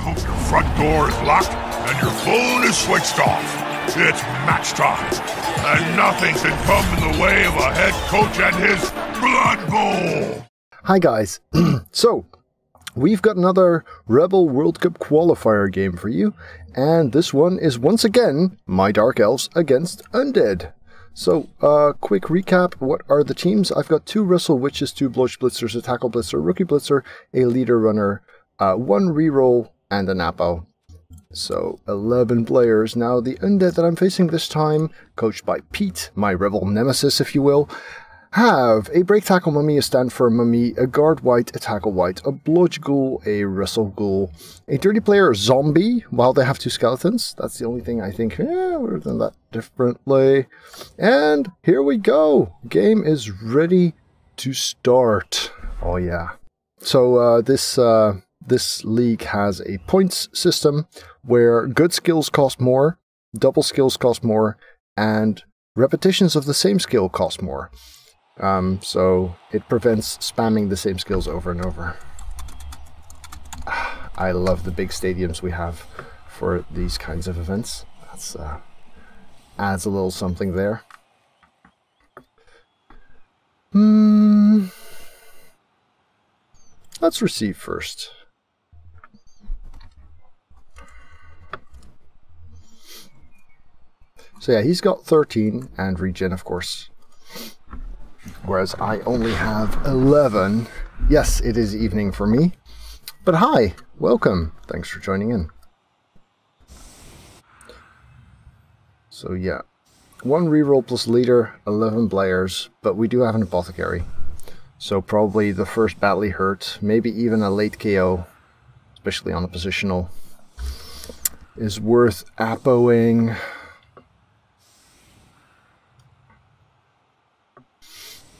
hope your front door is locked and your phone is switched off. It's match time, and nothing can come in the way of a head coach and his Blood Bowl. Hi guys. So, we've got another ReBBL World Cup qualifier game for you, and this one is once again my Dark Elves against Undead. So, quick recap, what are the teams? I've got 2 Wrestle Witches, 2 Bludge Blitzers, a Tackle Blitzer, a Rookie Blitzer, a Leader Runner, 1 Reroll, and an Apo. So, 11 players. Now, the Undead that I'm facing this time, coached by Pete, my ReBBL nemesis if you will, have a Break Tackle Mummy, a Stand Firm Mummy, a Guard White, a Tackle White, a Bludge Ghoul, a Wrestle Ghoul, a Dirty Player Zombie, while they have 2 Skeletons. That's the only thing I think would have done that differently. And here we go. Game is ready to start. Oh yeah. So this league has a points system where good skills cost more, double skills cost more, and repetitions of the same skill cost more. So it prevents spamming the same skills over and over. I love the big stadiums we have for these kinds of events. That's adds a little something there. Let's receive first. So yeah, he's got 13 and regen, of course. Whereas I only have 11. Yes, it is evening for me. But hi, welcome. Thanks for joining in. So yeah, 1 reroll plus leader, 11 players, but we do have an apothecary. So probably the first badly hurt, maybe even a late KO, especially on a positional, is worth apoing.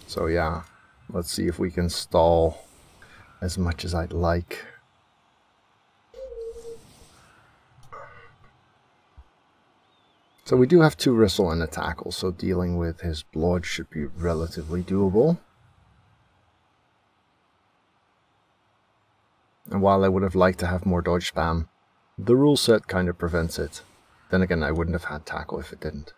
So yeah, let's see if we can stall as much as I'd like. So we do have 2 wrestle and a tackle, so dealing with his blood should be relatively doable. And while I would have liked to have more dodge spam, the rule set kind of prevents it. Then again, I wouldn't have had tackle if it didn't.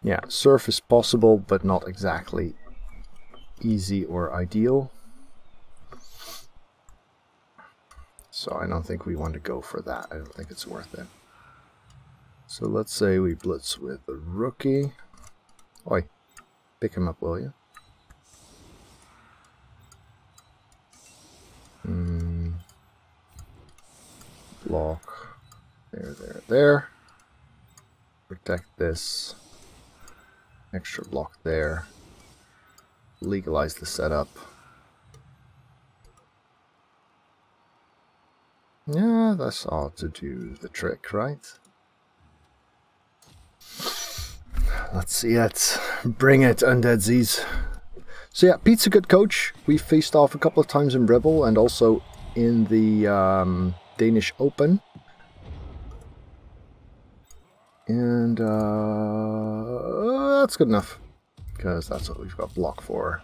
Yeah, surf is possible, but not exactly easy or ideal. So I don't think we want to go for that. I don't think it's worth it. So let's say we blitz with the rookie. Oi, pick him up, will you? Block. There. Protect this. Extra block there. Legalize the setup. Yeah, that's ought to do the trick, right? Let's see it. Bring it, Undeadsies. So yeah, Pete's a good coach. We faced off a couple of times in ReBBL and also in the Danish Open. And that's good enough, because that's what we've got block for.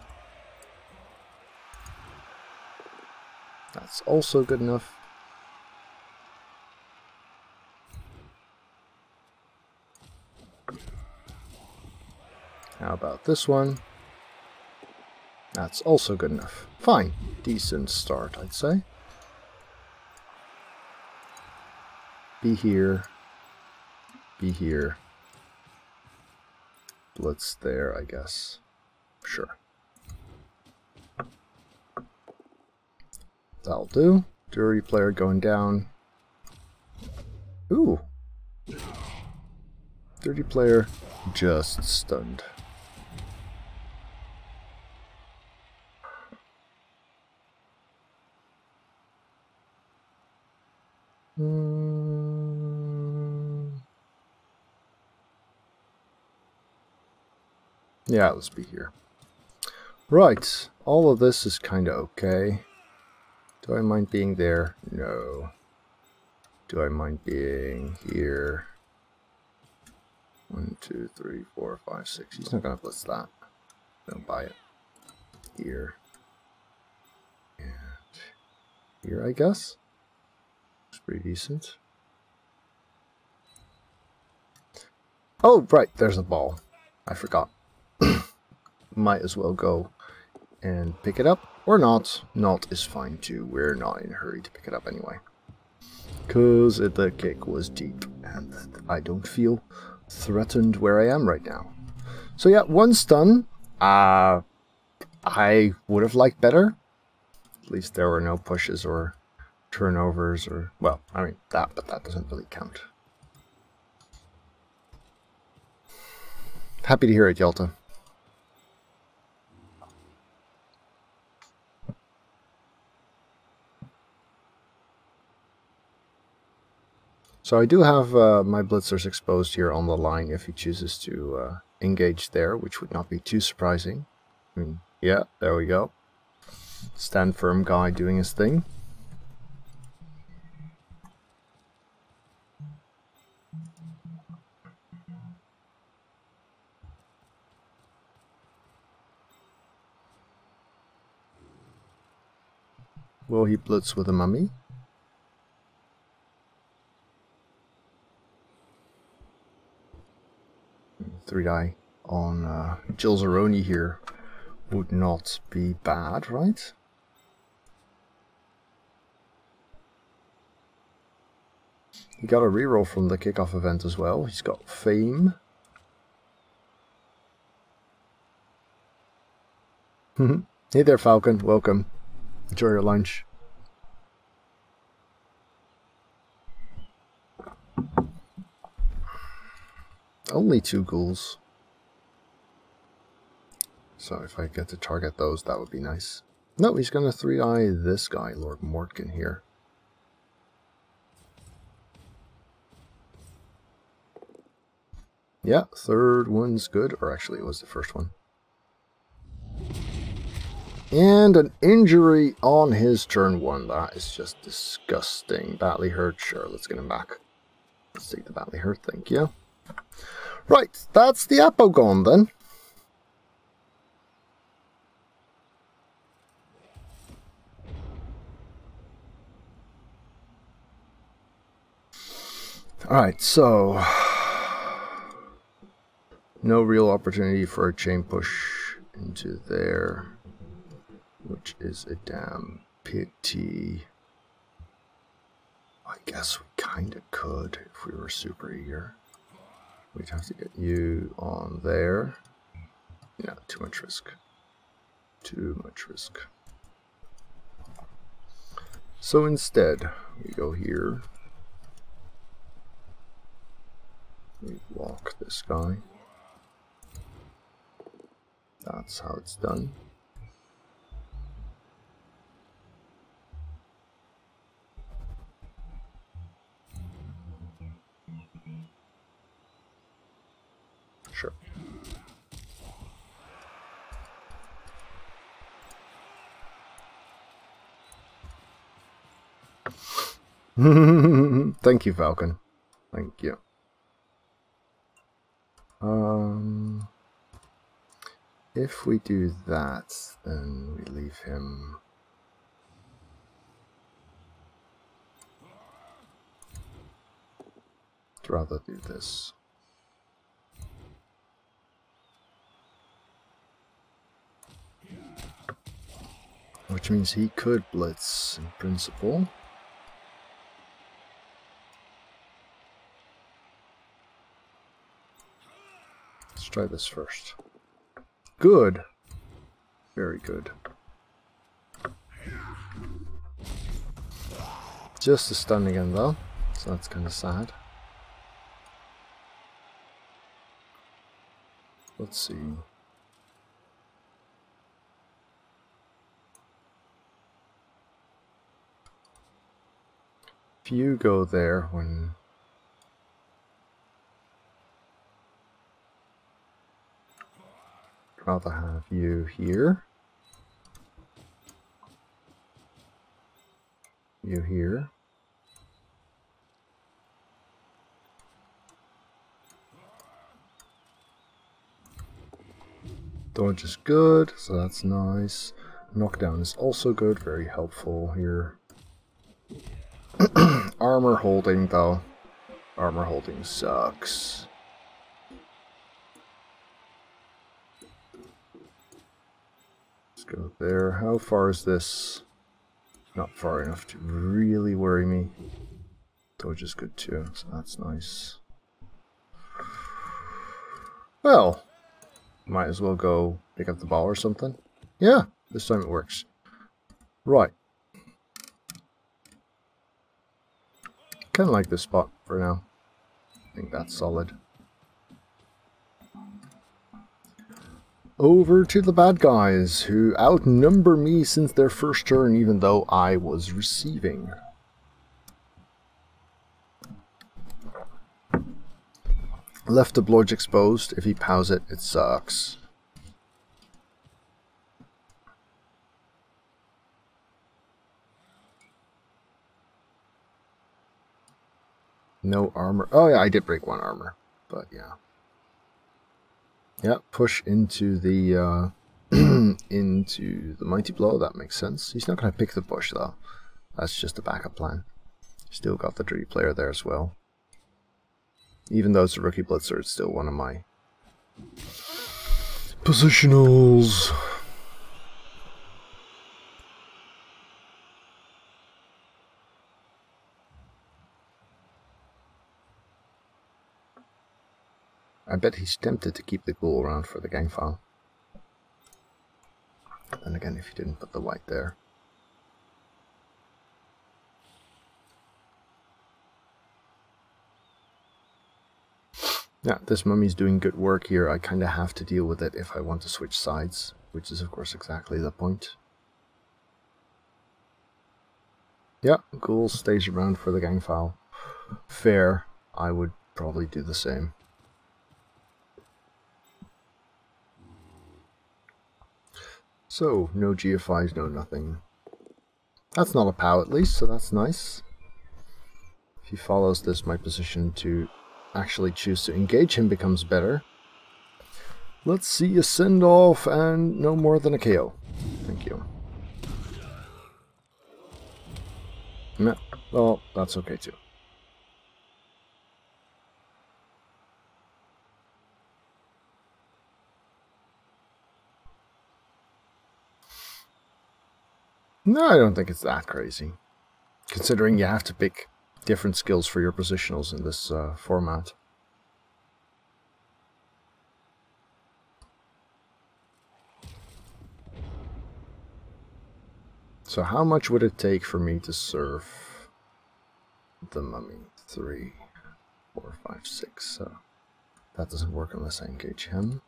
That's also good enough. How about this one? That's also good enough. Fine. Decent start, I'd say. Be here. Be here. Blitz there, I guess. Sure. That'll do. Dirty player going down. Ooh. Dirty player just stunned. Yeah, let's be here. Right, all of this is kind of okay. Do I mind being there? No. Do I mind being here? 1, 2, 3, 4, 5, 6. He's not gonna blitz that. Don't buy it. Here. And here, I guess. It's pretty decent. Oh, right, there's a ball. I forgot. Might as well go and pick it up. Or not. Not is fine too. We're not in a hurry to pick it up anyway. Because the kick was deep. And I don't feel threatened where I am right now. So yeah, 1 stun. I would have liked better. At least there were no pushes or turnovers or... Well, I mean that, but that doesn't really count. Happy to hear it, Yalta. So I do have my blitzers exposed here on the line if he chooses to engage there, which would not be too surprising. I mean, yeah, there we go. Stand firm guy doing his thing. Will he blitz with a mummy? Three-eye on Jill Zeroni here would not be bad, right? He got a reroll from the kickoff event as well. He's got fame. Hey there, Falcon. Welcome. Enjoy your lunch. Only 2 ghouls. So if I get to target those, that would be nice. No, he's gonna 3-eye this guy, Lord Mortkin here. Yeah, 3rd one's good. Or actually, it was the 1st one. And an injury on his turn 1. That is just disgusting. Badly hurt. Sure, let's get him back. Let's take the badly hurt, thank you. Right, that's the Apo gone then. Alright, so... no real opportunity for a chain push into there, which is a damn pity. I guess we kinda could if we were super eager. We'd have to get you on there. Yeah, too much risk. Too much risk. So instead, we go here. We walk this guy. That's how it's done. Sure. Thank you, Falcon. Thank you. If we do that, then we leave him. I'd rather do this. Which means he could blitz in principle. Let's try this first. Good. Very good. Just a stun again though, so that's kind of sad. Let's see. If you go there when... I'd rather have you here. You here. Dodge is good, so that's nice. Knockdown is also good, very helpful here. Armor holding, though. Armor holding sucks. Let's go there. How far is this? Not far enough to really worry me. Dodge is good too, so that's nice. Well, might as well go pick up the ball or something. Yeah, this time it works. Right. Kind of like this spot for now. I think that's solid. Over to the bad guys, who outnumber me since their first turn, even though I was receiving. Left the bludge exposed. If he pows it, it sucks. No armor. Oh yeah, I did break one armor, but yeah. Yeah, push into the into the mighty blow. That makes sense. He's not going to pick the push though. That's just a backup plan. Still got the Druid player there as well. Even though it's a rookie blitzer, it's still one of my positionals. I bet he's tempted to keep the ghoul around for the gang file. And again, if he didn't put the white there. Yeah, this mummy's doing good work here. I kind of have to deal with it if I want to switch sides, which is of course exactly the point. Yeah, ghoul stays around for the gang file. Fair. I would probably do the same. So, no GFIs, no nothing. That's not a POW at least, so that's nice. If he follows this, my position to actually choose to engage him becomes better. Let's see a send-off and no more than a KO. Thank you. Yeah, well, that's okay too. No, I don't think it's that crazy. Considering you have to pick different skills for your positionals in this format. So how much would it take for me to serve the mummy? 3, 4, 5, 6. So that doesn't work unless I engage him.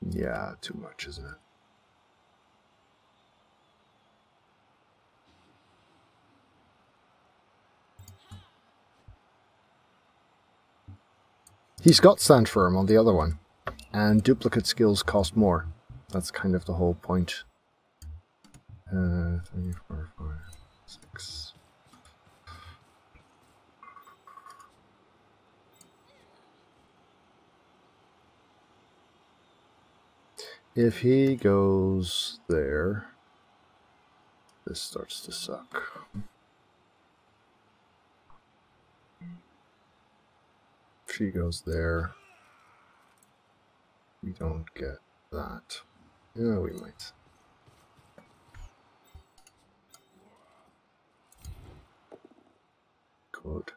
Yeah, too much, isn't it? He's got Stand Firm on the other one, and duplicate skills cost more. That's kind of the whole point. 3, 4, 5, 6. If he goes there, this starts to suck. If she goes there, we don't get that. Yeah, we might. Good.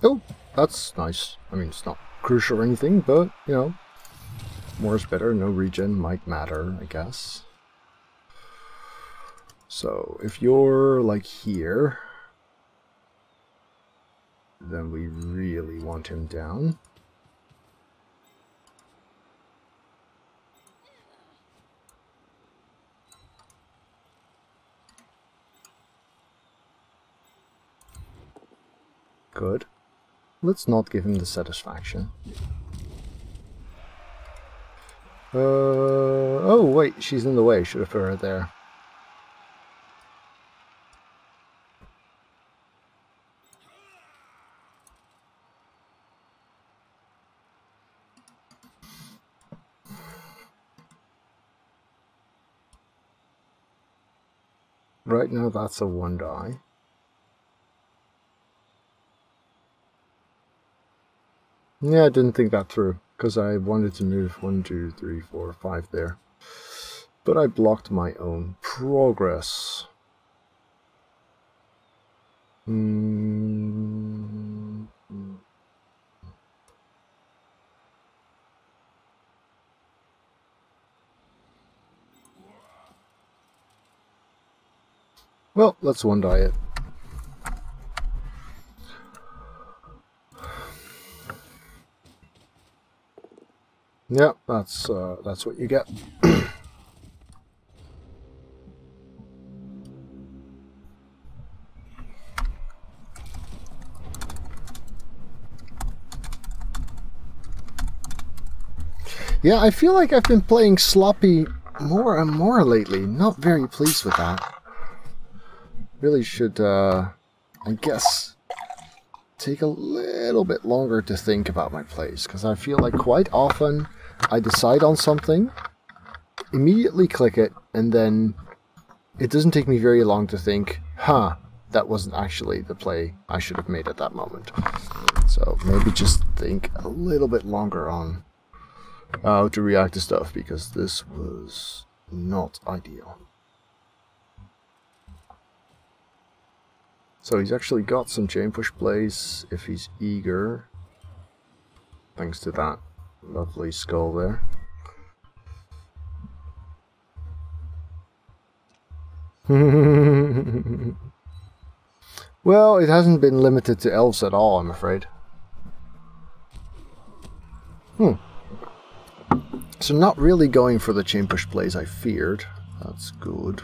Oh, that's nice. I mean, it's not crucial or anything, but, you know, more is better. No regen might matter, I guess. So, if you're, like, here, then we really want him down. Good. Let's not give him the satisfaction. Oh wait, she's in the way. Should have put her there. Right now that's a 1 die. Yeah, I didn't think that through, because I wanted to move 1, 2, 3, 4, 5 there. But I blocked my own progress. Well, let's 1 die it. Yeah, that's what you get. Yeah, I feel like I've been playing sloppy more and more lately. Not very pleased with that. Really should, I guess, take a little bit longer to think about my plays, because I feel like quite often I decide on something, immediately click it, and then it doesn't take me very long to think, huh, that wasn't actually the play I should have made at that moment. So maybe just think a little bit longer on how to react to stuff, because this was not ideal. So he's actually got some chain push plays if he's eager, thanks to that lovely skull there. Well, it hasn't been limited to elves at all, I'm afraid. So not really going for the chain push plays I feared. That's good.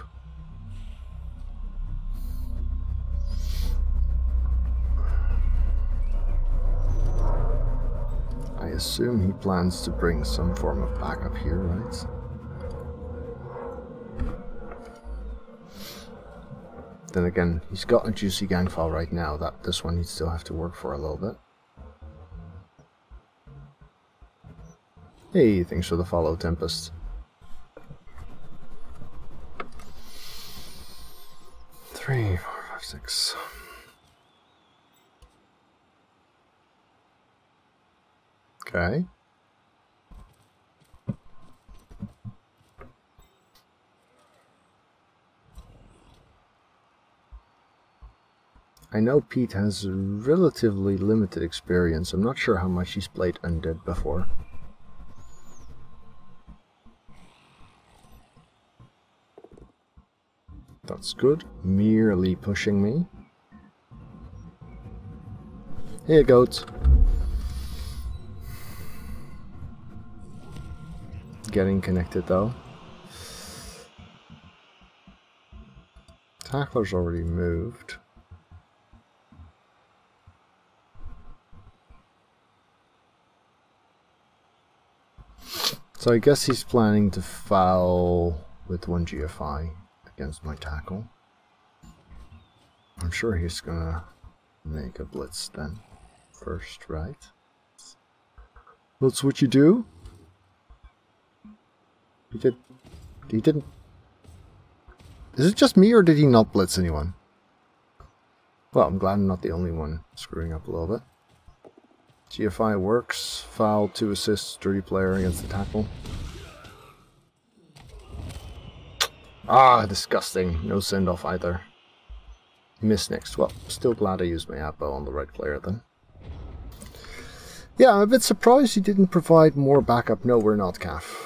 I assume he plans to bring some form of backup here, right? Then again, he's got a juicy gang file right now that this one he'd still have to work for a little bit. Hey, thanks for the follow, Tempest. Three, 4, 5, 6. Okay. I know Pete has relatively limited experience. I'm not sure how much he's played Undead before. That's good. Merely pushing me. Here, goat. Getting connected though. Tackler's already moved. So I guess he's planning to foul with 1 GFI against my tackle. I'm sure he's gonna make a blitz then first, right? That's what you do? He didn't. Is it just me or did he not blitz anyone? Well, I'm glad I'm not the only one screwing up a little bit. GFI works. Foul, 2 assists, dirty player against the tackle. Ah, disgusting. No send off either. Miss next. Well, still glad I used my app bow on the right player then. Yeah, I'm a bit surprised he didn't provide more backup. No, we're not, Calf.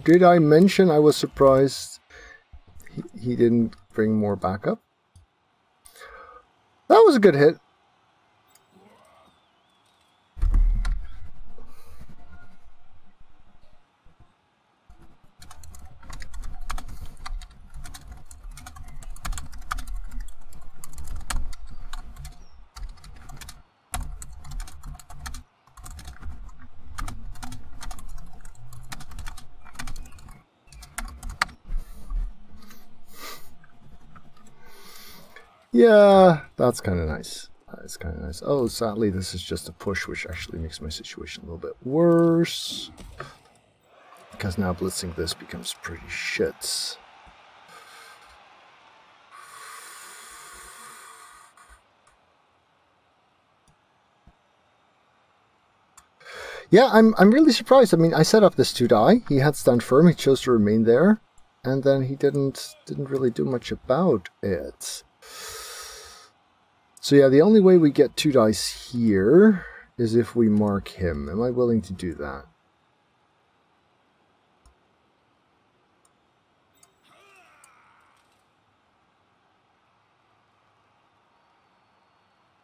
Did I mention I was surprised he didn't bring more backup? That was a good hit. Yeah, that's kind of nice. That's kind of nice. Oh, sadly, this is just a push, which actually makes my situation a little bit worse. Because now blitzing this becomes pretty shit. Yeah, I'm really surprised. I mean, I set up this 2-die. He had stand firm. He chose to remain there, and then he didn't really do much about it. So yeah, the only way we get 2 dice here is if we mark him. Am I willing to do that?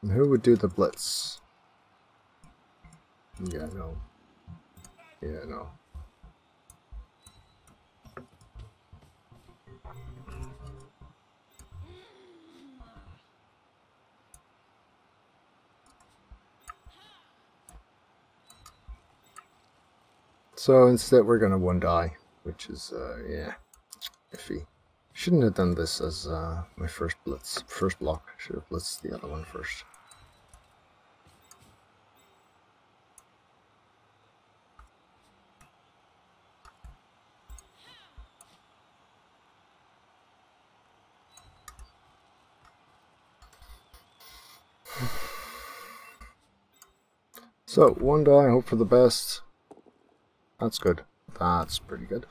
And who would do the blitz? Yeah, no. Yeah, no. So instead we're gonna 1-die, which is, yeah, iffy. Shouldn't have done this as my first block. Should have blitzed the other one first. So, 1-die, hope for the best. That's good. That's pretty good.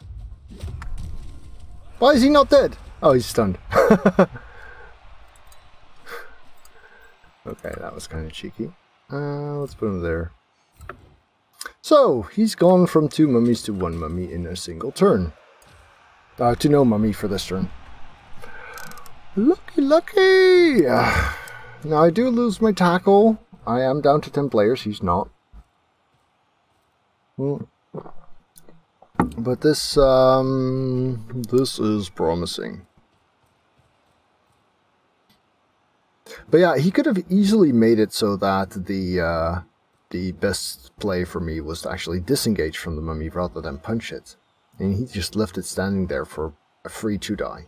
Why is he not dead? Oh, he's stunned. Okay, that was kind of cheeky. Let's put him there. So, he's gone from 2 mummies to 1 mummy in a single turn. To no mummy for this turn. Lucky, lucky! Now, I do lose my tackle. I am down to 10 players. He's not. But this is promising. But yeah, he could have easily made it so that the best play for me was to actually disengage from the mummy rather than punch it. And he just left it standing there for a free 2-die.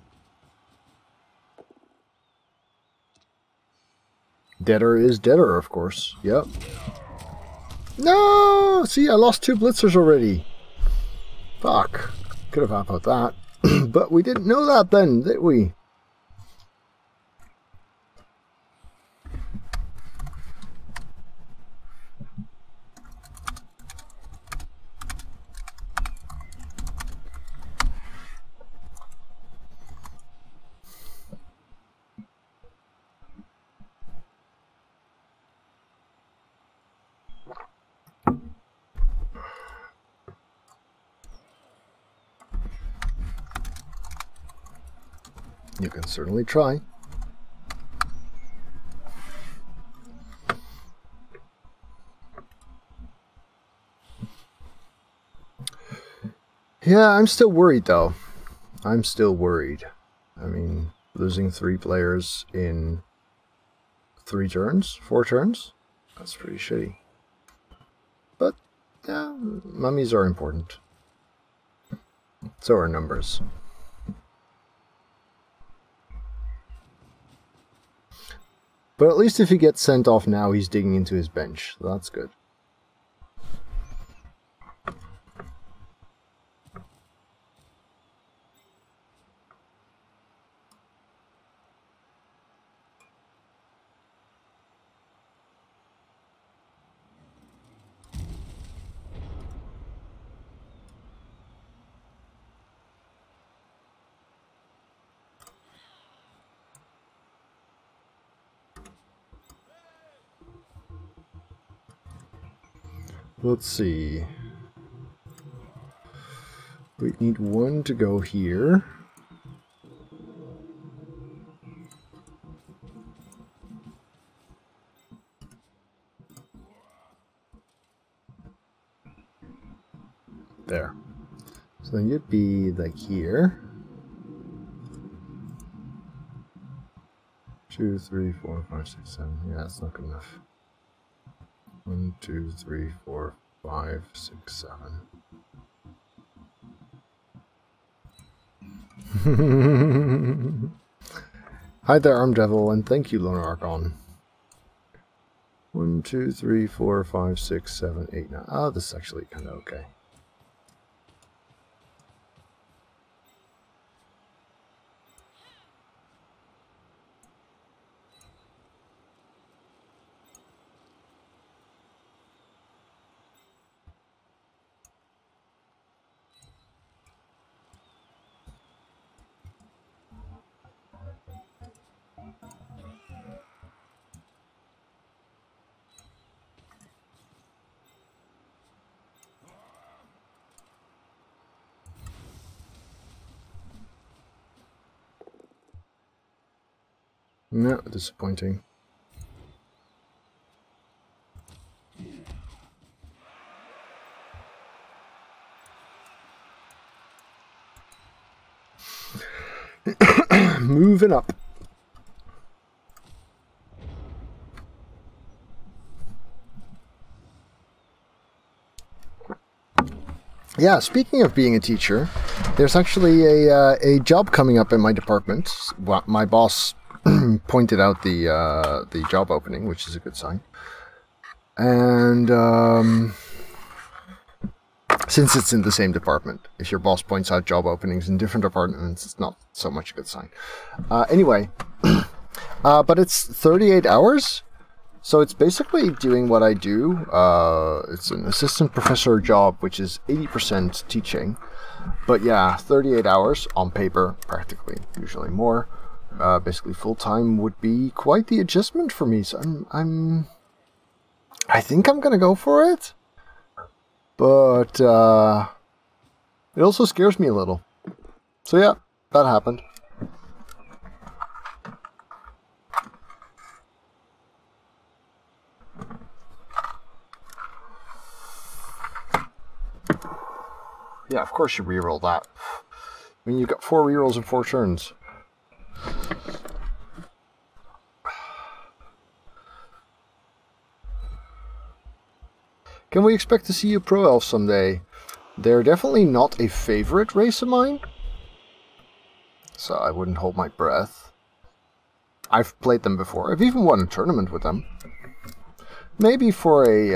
Deader is deader, of course. Yep. No! See, I lost 2 blitzers already. Fuck. Could have output that. But we didn't know that then, did we? You can certainly try. Yeah, I'm still worried though. I'm still worried. I mean, losing 3 players in 3 turns? 4 turns? That's pretty shitty. But, yeah, mummies are important. So are numbers. But at least if he gets sent off now, he's digging into his bench. That's good. Let's see. We need 1 to go here. There. So then you'd be like here. 2, 3, 4, 5, 6, 7. Yeah, that's not good enough. 1, 2, 3, 4, 5, 6, 7. Hi there, Arm Devil, and thank you, Lone Archon. 1, 2, 3, 4, 5, 6, 7, 8, 9. Oh, this is actually kind of okay. No, disappointing. Moving up. Yeah, speaking of being a teacher, there's actually a job coming up in my department. Well, my boss pointed out the job opening, which is a good sign. And since it's in the same department, if your boss points out job openings in different departments, it's not so much a good sign. Anyway, but it's 38 hours. So it's basically doing what I do. It's an assistant professor job, which is 80% teaching. But yeah, 38 hours on paper, practically, usually more. Basically full-time would be quite the adjustment for me. So I think I'm gonna go for it. But it also scares me a little. So yeah, that happened. Yeah, of course you reroll that. I mean, you've got 4 rerolls in 4 turns. Can we expect to see you Pro Elf someday? They're definitely not a favorite race of mine, so I wouldn't hold my breath. I've played them before. I've even won a tournament with them. Maybe for a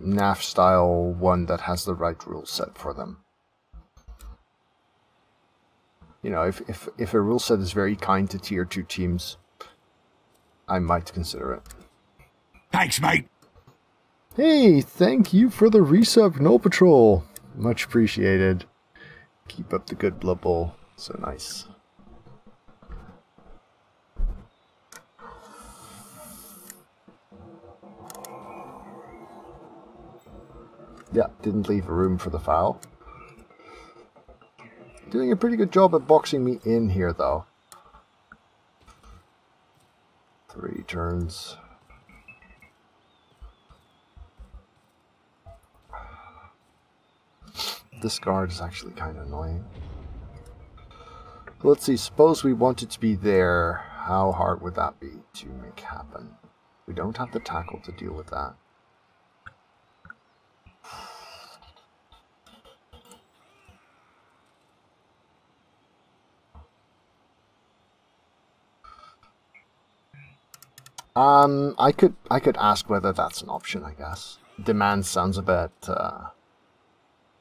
NAF style one that has the right rule set for them. You know, if a rule set is very kind to tier 2 teams, I might consider it. Thanks, mate. Hey, thank you for the resub, Null Patrol. Much appreciated. Keep up the good Blood Bowl. So nice. Yeah, didn't leave a room for the foul. Doing a pretty good job at boxing me in here, though. 3 turns. This guard is actually kind of annoying. Let's see, suppose we wanted to be there. How hard would that be to make happen? We don't have the tackle to deal with that. I could ask whether that's an option, I guess. Demand sounds a bit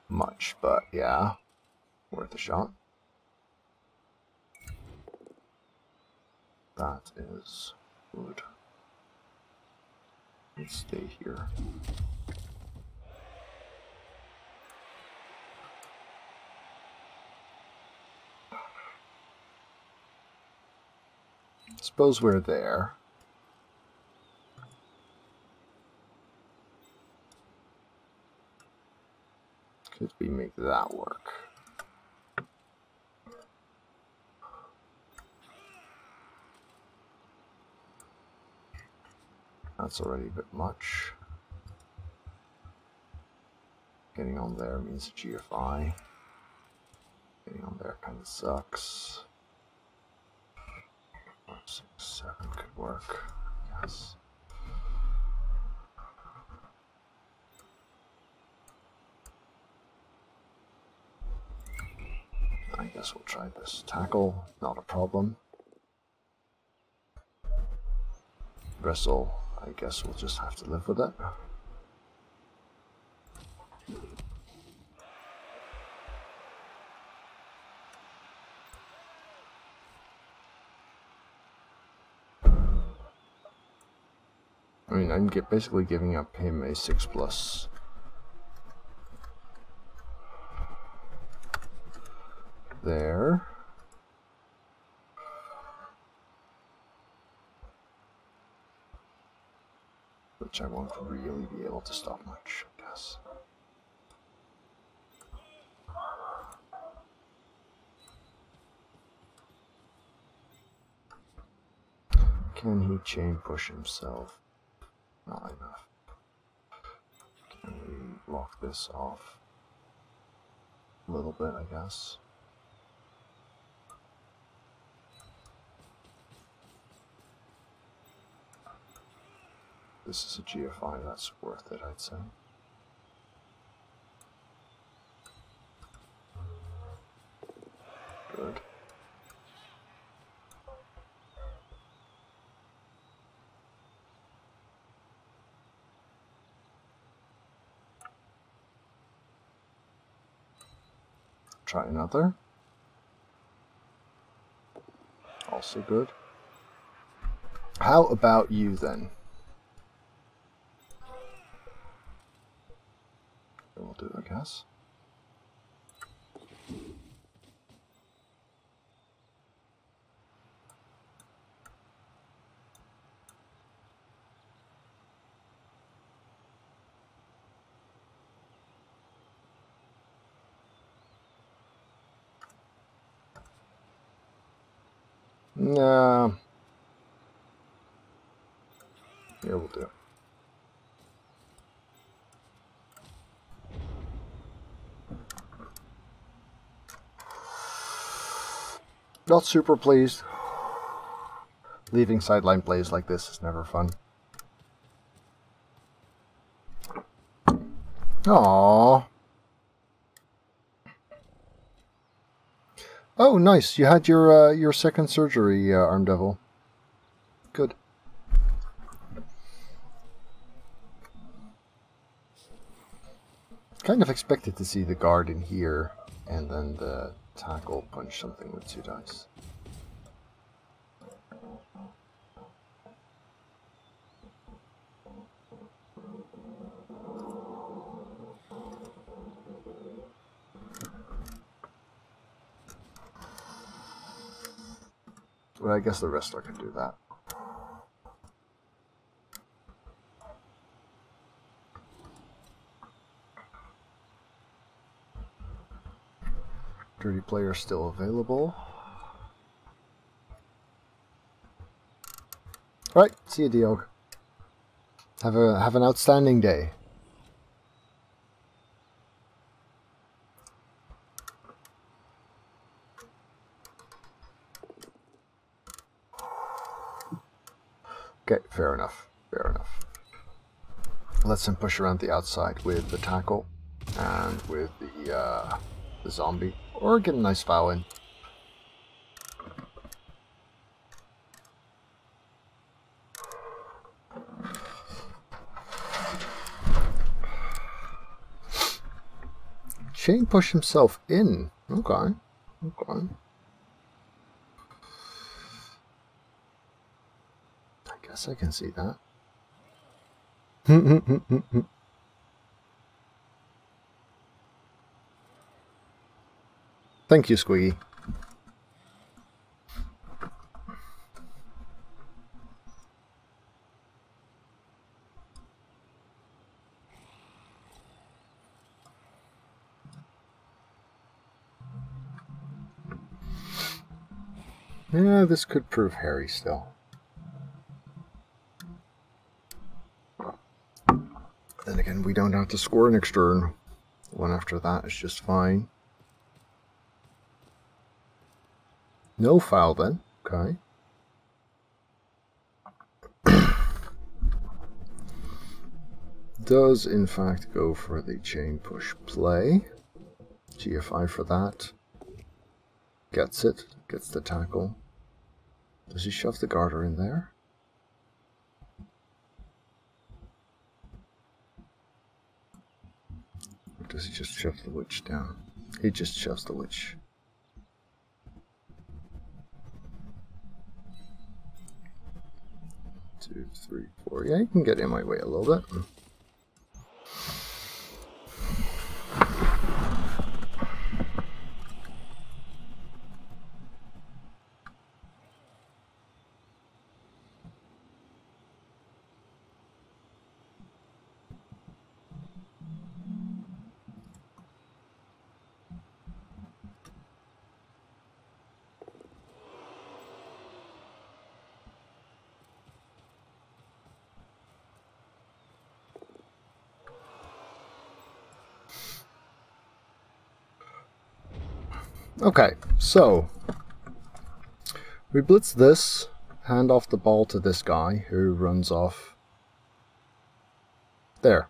much, but yeah, worth a shot. That is good. Let's stay here. Suppose we're there. Could we make that work? That's already a bit much. Getting on there means GFI. Getting on there kind of sucks. 5, 6, 7 could work. Yes. I guess we'll try this. Tackle, not a problem. Wrestle, I guess we'll just have to live with it. I mean, I'm basically giving up him a 6+. There. Which I won't really be able to stop much, I guess. Can he chain push himself? Not enough. Can we lock this off? A little bit, I guess. This is a GFI, that's worth it, I'd say. Good. Try another. Also good. How about you then? We'll do, I guess. Nah. Yeah, we'll do. Not super pleased. Leaving sideline plays like this is never fun. Aww. Oh, nice. You had your second surgery, Arm Devil. Good. Kind of expected to see the guard in here, and then the tackle punch something with 2 dice. Well, I guess the wrestler can do that. Dirty player still available. Right, see you, Diog. Have an outstanding day. Okay, fair enough. Fair enough. Let's him push around the outside with the tackle and with the zombie, or get a nice foul in. Chain push himself in. Okay. Okay. I guess I can see that. Thank you, Squiggy. Yeah, this could prove hairy still. Then again, we don't have to score next turn. One after that is just fine. No foul then. Okay. Does in fact go for the chain push play. GFI for that. Gets it. Gets the tackle. Does he shove the garter in there? Or does he just shove the witch down? He just shoves the witch. Two, three, four. Yeah, you can get in my way a little bit. Okay, so we blitz this, hand off the ball to this guy who runs off there.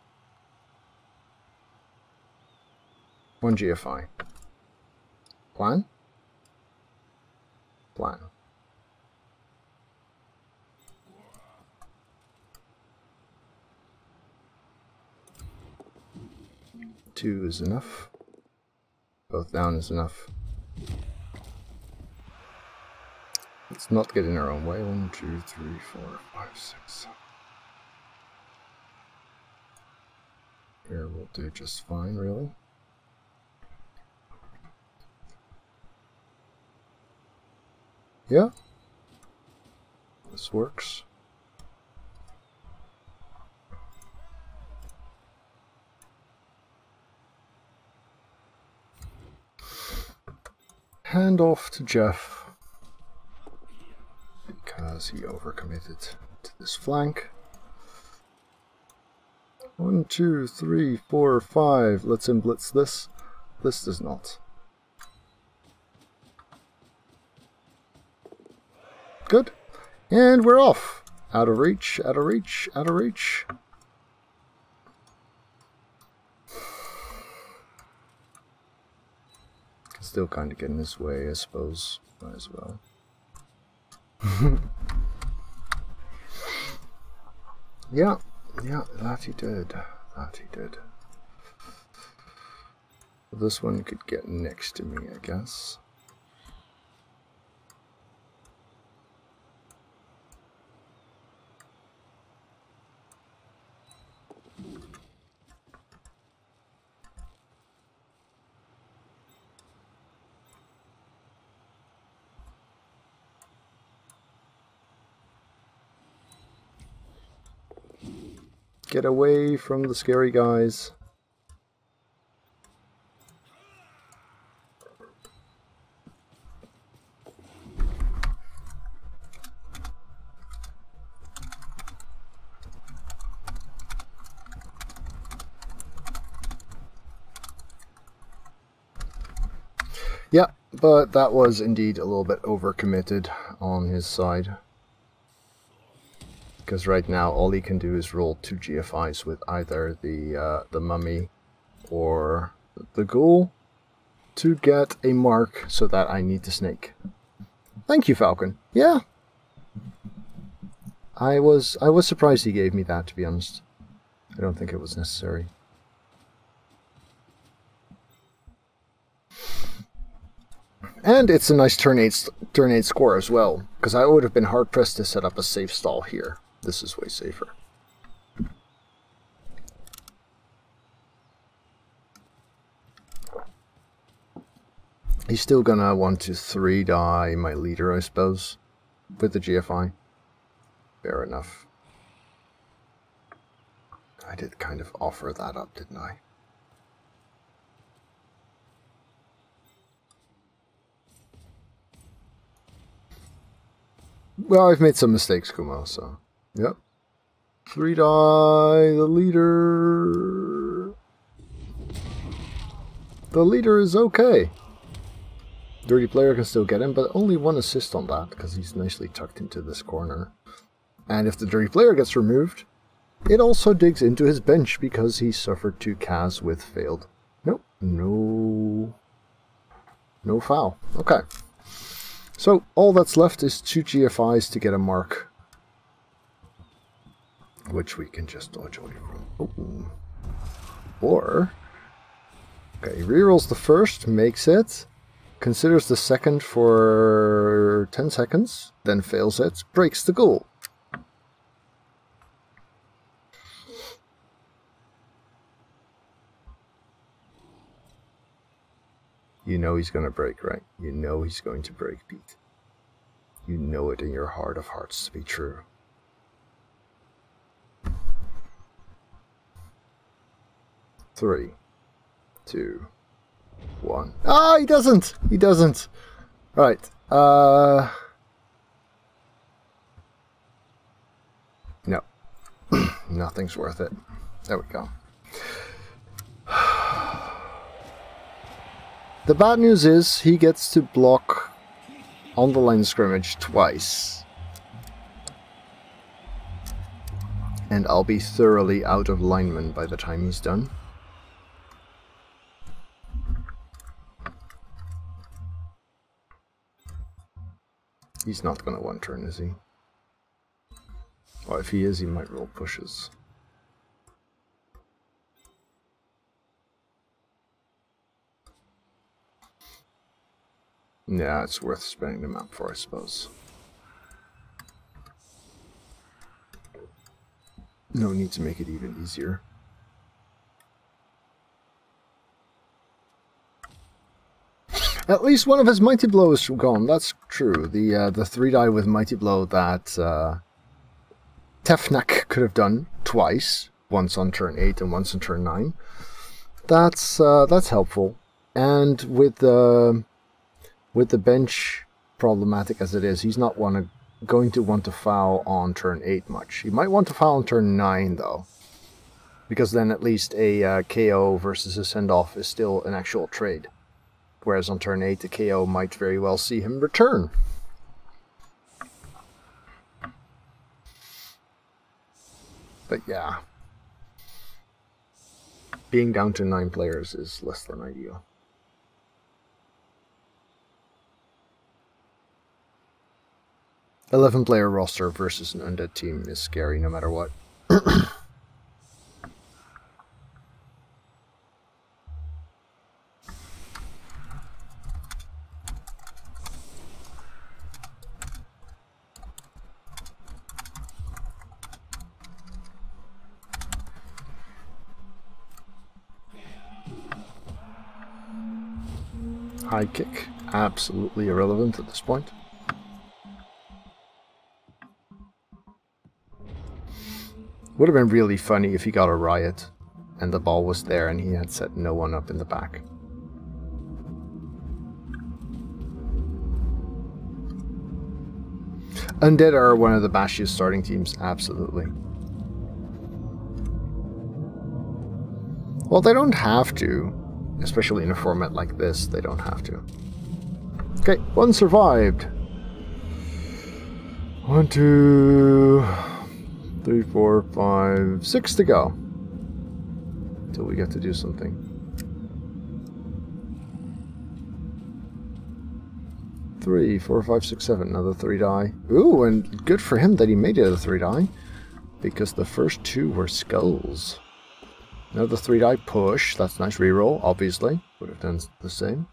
1 GFI. Plan? Plan. Two is enough. Both down is enough. Let's not get in our own way. 1, 2, 3, 4, 5, 6, 7. Here we'll do just fine, really. Yeah. This works. Hand off to Jeff. Because he overcommitted to this flank. 1, 2, 3, 4, 5. Let's blitz this. This does not. Good. And we're off. Out of reach, out of reach, out of reach. Can still kind of get in his way, I suppose. Might as well. Yeah, that he did. That he did. This one could get next to me, I guess. Get away from the scary guys. Yeah, but that was indeed a little bit overcommitted on his side. Because right now all he can do is roll 2 GFIs with either the mummy or the ghoul to get a mark so that I need the snake. Thank you, Falcon. Yeah. I was surprised he gave me that, to be honest. I don't think it was necessary. And it's a nice turn 8 score as well, because I would have been hard pressed to set up a safe stall here. This is way safer. He's still gonna want to 3-die my leader, I suppose, with the GFI. Fair enough. I did kind of offer that up, didn't I? Well, I've made some mistakes, Kumo, so... Yep. 3-die, the leader... The leader is okay. Dirty player can still get him, but only 1 assist on that, because he's nicely tucked into this corner. And if the dirty player gets removed, it also digs into his bench, because he suffered 2 Cas with failed. Nope. No foul. Okay. So all that's left is 2 GFIs to get a mark, which we can just dodge away from. Or, okay, he rerolls the first, makes it, considers the second for 10 seconds, then fails it, breaks the goal. You know he's going to break, right? You know he's going to break, Pete. You know it in your heart of hearts to be true. Three, 2, 1. Ah, he doesn't! He doesn't! Right. No. Nothing's worth it. There we go. The bad news is he gets to block on the line of scrimmage twice. And I'll be thoroughly out of lineman by the time he's done. He's not going to one turn, is he? Well, if he is, he might roll pushes. Yeah, it's worth spending the map for, I suppose. No need to make it even easier. At least one of his Mighty Blow is gone, that's true. The 3 die with Mighty Blow that Tefnak could have done twice, once on turn 8 and once on turn 9. That's helpful. And with the bench problematic as it is, he's not going to want to foul on turn 8 much. He might want to foul on turn 9 though, because then at least a KO versus a send-off is still an actual trade. Whereas on turn 8 the KO might very well see him return. But yeah, being down to 9 players is less than ideal. $11-player roster versus an undead team is scary no matter what. High kick, absolutely irrelevant at this point. Would have been really funny if he got a riot and the ball was there and he had set no one up in the back. Undead are one of the bashiest starting teams, absolutely. Well, they don't have to. Especially in a format like this, they don't have to. Okay, 1 survived. 1, 2, 3, 4, 5, 6 to go. Until we get to do something. 3, 4, 5, 6, 7. Another 3 die. Ooh, and good for him that he made it a 3 die. Because the first 2 were skulls. Another 3 die push. That's nice. Reroll, obviously. Would have done the same.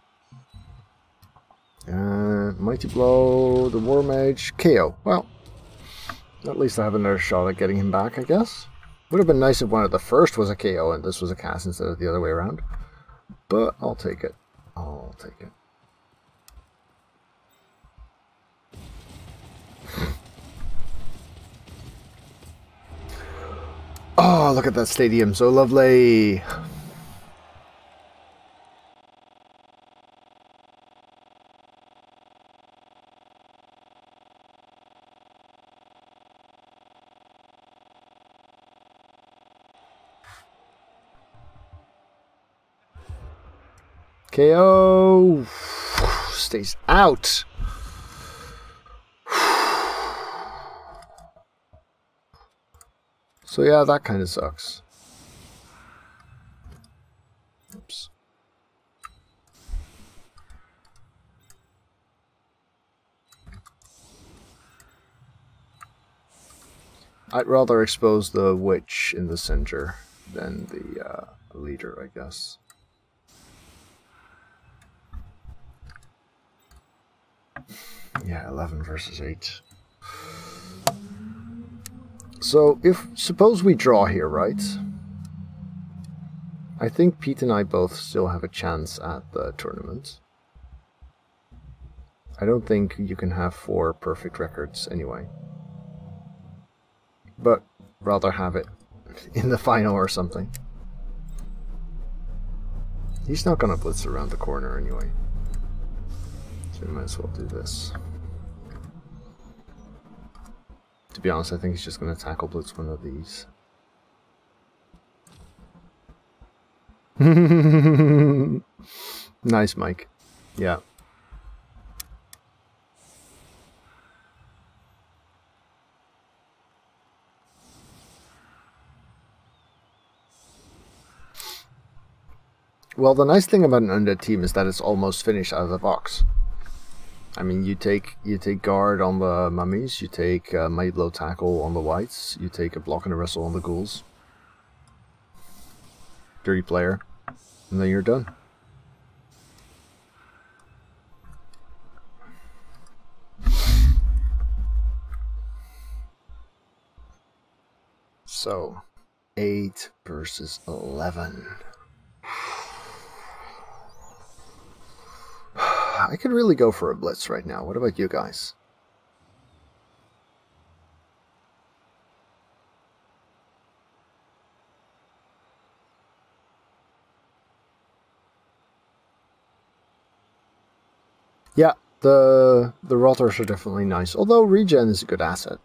Mighty Blow, the War Mage, KO. Well, at least I have another shot at getting him back, I guess. Would have been nice if one of the first was a KO and this was a cast instead of the other way around. But I'll take it. I'll take it. Oh, look at that stadium, so lovely. KO stays out. So yeah, that kind of sucks. Oops. I'd rather expose the witch in the center than the leader, I guess. Yeah, 11 versus 8. So, suppose we draw here, right? I think Pete and I both still have a chance at the tournament. I don't think you can have 4 perfect records anyway. But rather have it in the final or something. He's not gonna blitz around the corner anyway. So we might as well do this. To be honest, I think he's just gonna tackle blitz one of these. Nice, Mike. Yeah. Well, the nice thing about an Undead team is that it's almost finished out of the box. I mean, you take guard on the mummies, you take mighty blow tackle on the whites, you take a block and a wrestle on the ghouls. Dirty player, and then you're done. So, 8 versus 11. I could really go for a blitz right now. What about you guys? Yeah, the rotters are definitely nice. Although regen is a good asset.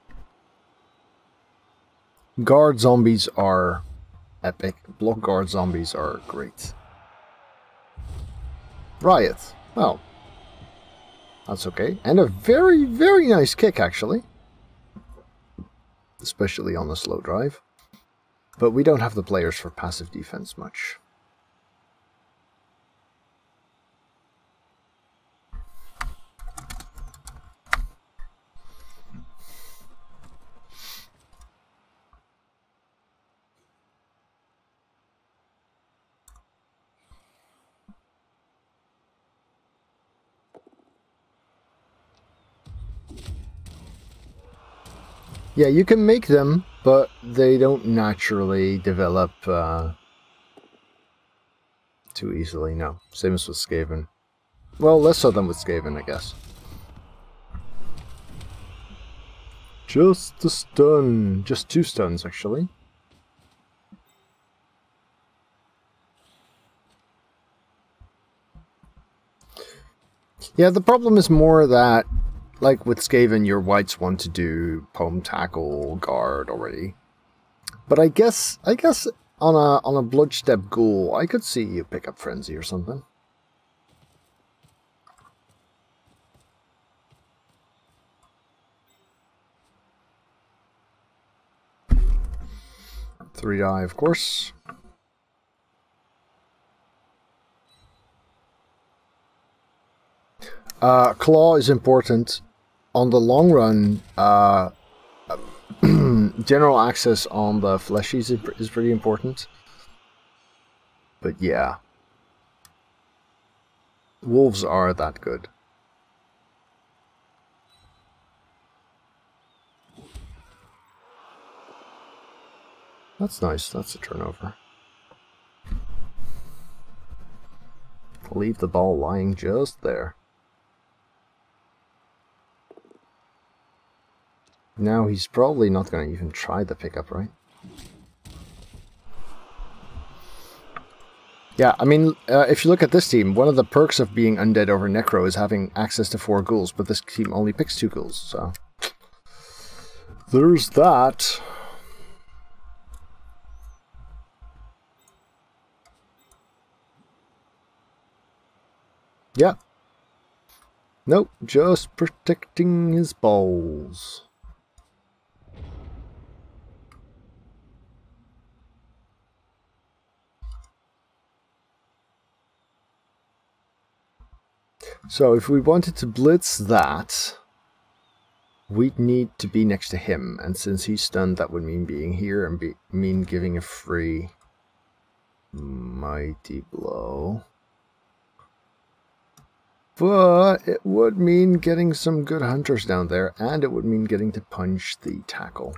Guard zombies are epic. Block guard zombies are great. Riot. Well, that's okay. And a very, very nice kick, actually. Especially on the slow drive. But we don't have the players for passive defense much. Yeah, you can make them, but they don't naturally develop too easily, no. Same as with Skaven. Well, less so than with Skaven, I guess. Just a stun. Just 2 stuns, actually. Yeah, the problem is more that, like with Skaven, your whites want to do poem tackle guard already. But I guess on a bloodstep ghoul, I could see you pick up frenzy or something. Three die, of course. Claw is important. On the long run, general access on the fleshies is pretty important. But yeah. Wolves are that good. That's nice, that's a turnover. Leave the ball lying just there. Now he's probably not going to even try the pickup, right? Yeah, I mean, if you look at this team, one of the perks of being undead over necro is having access to 4 ghouls, but this team only picks 2 ghouls, so... there's that. Yeah. Nope, just protecting his balls. So if we wanted to blitz that, we'd need to be next to him, and since he's stunned, that would mean being here and mean giving a free mighty blow. But it would mean getting some good hunters down there, and it would mean getting to punch the tackle.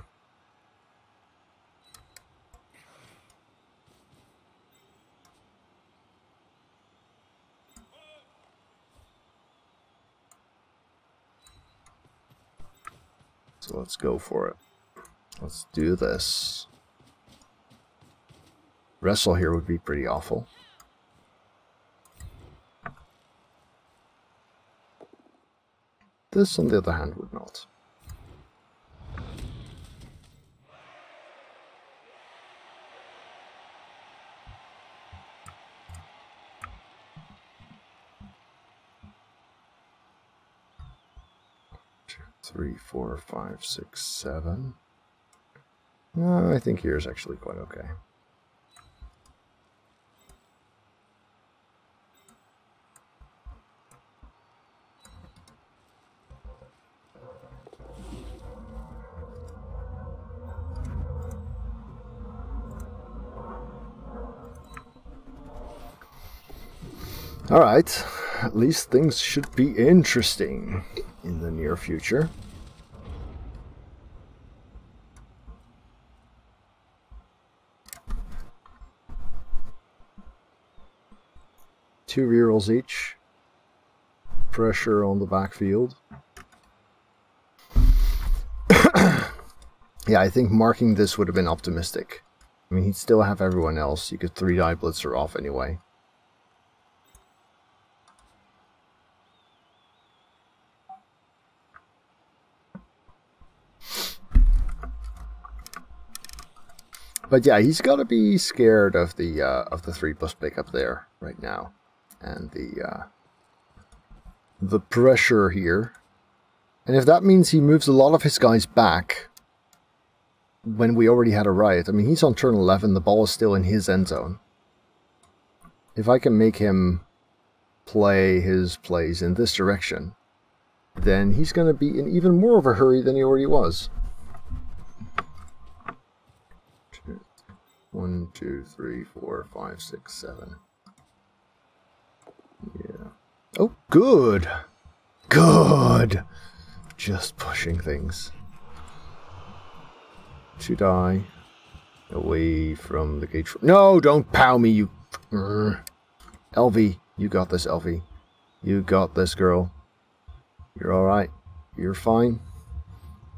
So let's go for it. Let's do this. Wrestle here would be pretty awful. This, on the other hand, would not. Two, 3, 4, 5, 6, 7. No, I think here's actually quite okay. Alright, at least things should be interesting in the near future. Two rerolls each. Pressure on the backfield. Yeah, I think marking this would have been optimistic. I mean, he'd still have everyone else. You could 3-die blitzer off anyway. But yeah, he's got to be scared of the 3+ pick up there right now, and the pressure here. And if that means he moves a lot of his guys back, when we already had a riot. I mean, he's on turn 11. The ball is still in his end zone. If I can make him play his plays in this direction, then he's going to be in even more of a hurry than he already was. 1, 2, 3, 4, 5, 6, 7. Yeah. Oh, good. Good. Just pushing things. 2 die. Away from the gate. No, don't pow me, you. Elvie, you got this, Elvie. You got this, girl. You're alright. You're fine.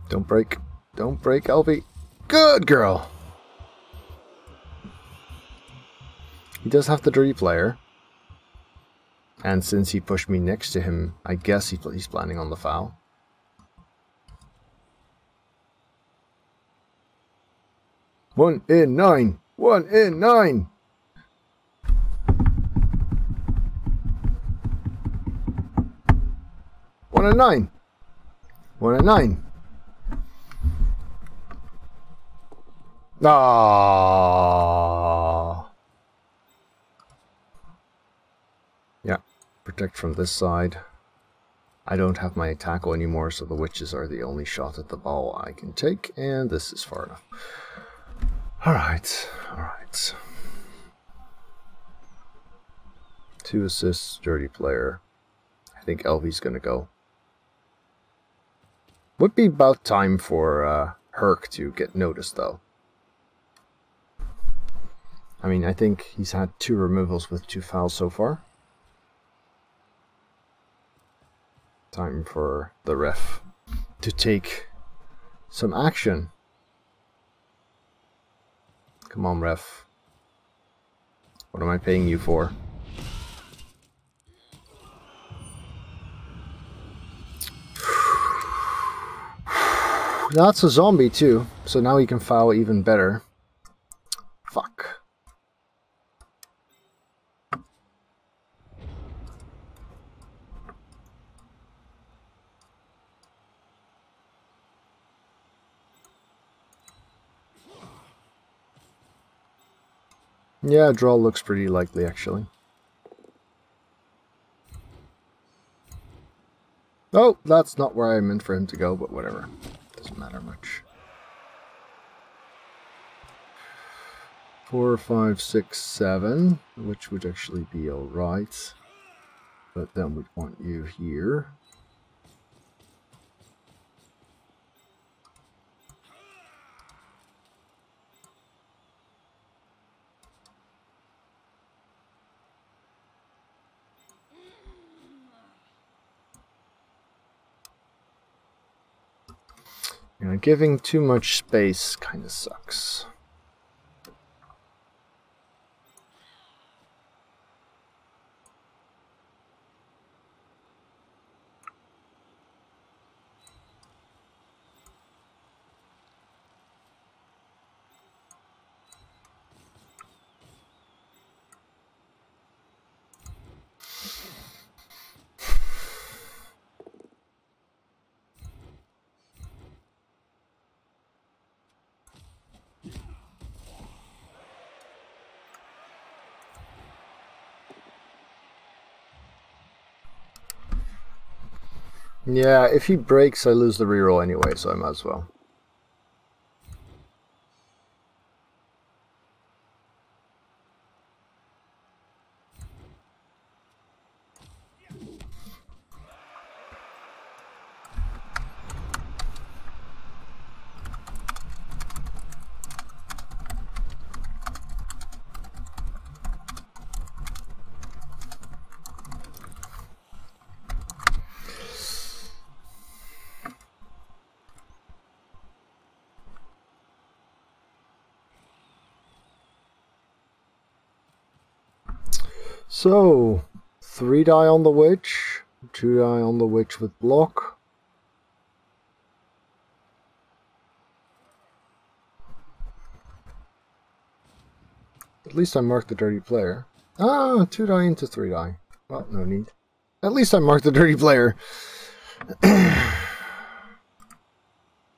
Don't break. Don't break, Elvie. Good girl. He does have the dirty player, and since he pushed me next to him, I guess he's planning on the foul. One in 9! 1 in 9! One in 9! 1 in 9! Ah. Yeah, protect from this side. I don't have my tackle anymore, so the witches are the only shot at the ball I can take, and this is far enough. Alright, alright. 2 assists, dirty player. I think Elvie's gonna go. Would be about time for Herc to get noticed, though. I mean, I think he's had 2 removals with 2 fouls so far. Time for the ref to take some action. Come on, ref. What am I paying you for? That's a zombie too, so now he can foul even better. Fuck. Yeah, draw looks pretty likely, actually. Oh, that's not where I meant for him to go, but whatever. Doesn't matter much. 4, 5, 6, 7, which would actually be alright. But then we'd want you here. You know, giving too much space kind of sucks. Yeah, if he breaks, I lose the reroll anyway, so I might as well. So, 3 die on the witch, 2 die on the witch with block. At least I marked the dirty player. Ah, 2 die into 3 die. Well, no need. At least I marked the dirty player.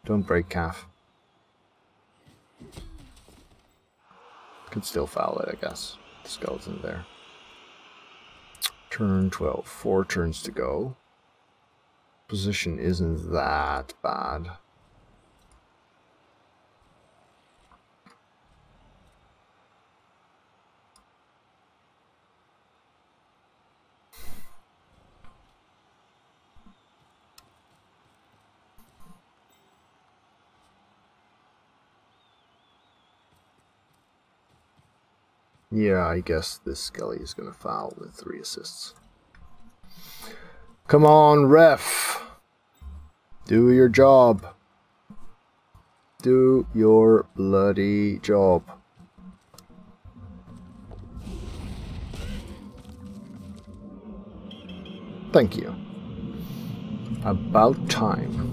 Don't break calf. Could still foul it, I guess. The skeleton there. Turn 12. 4 turns to go. Position isn't that bad. Yeah, I guess this Skelly is going to foul with 3 assists. Come on, ref! Do your job. Do your bloody job. Thank you. About time.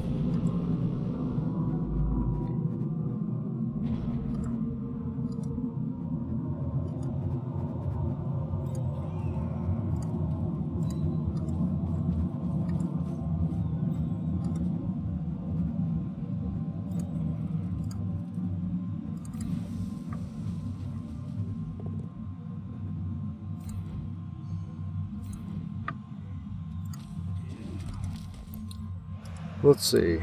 Let's see.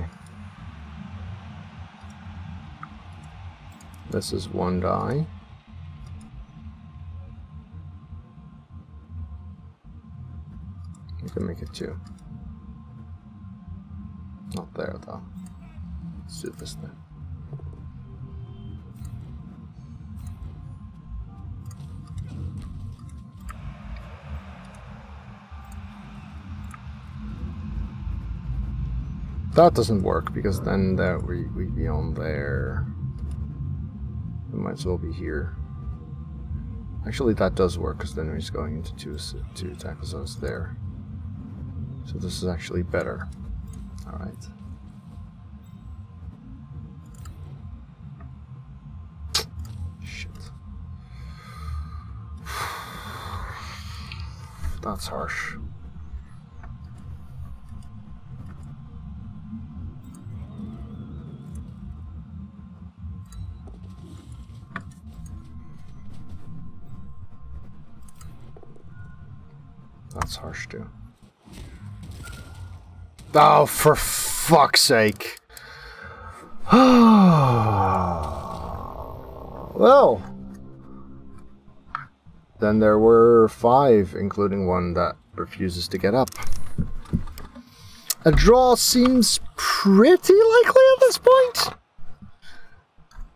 This is 1 die. We can make it 2. Not there though. Let's do this then. That doesn't work because then we'd be on there. We might as well be here. Actually, that does work because then he's going into two tackle zones there. So this is actually better. All right. Shit. That's harsh. That's harsh too. Oh, for fuck's sake. Well, then there were 5, including one that refuses to get up. A draw seems pretty likely at this point.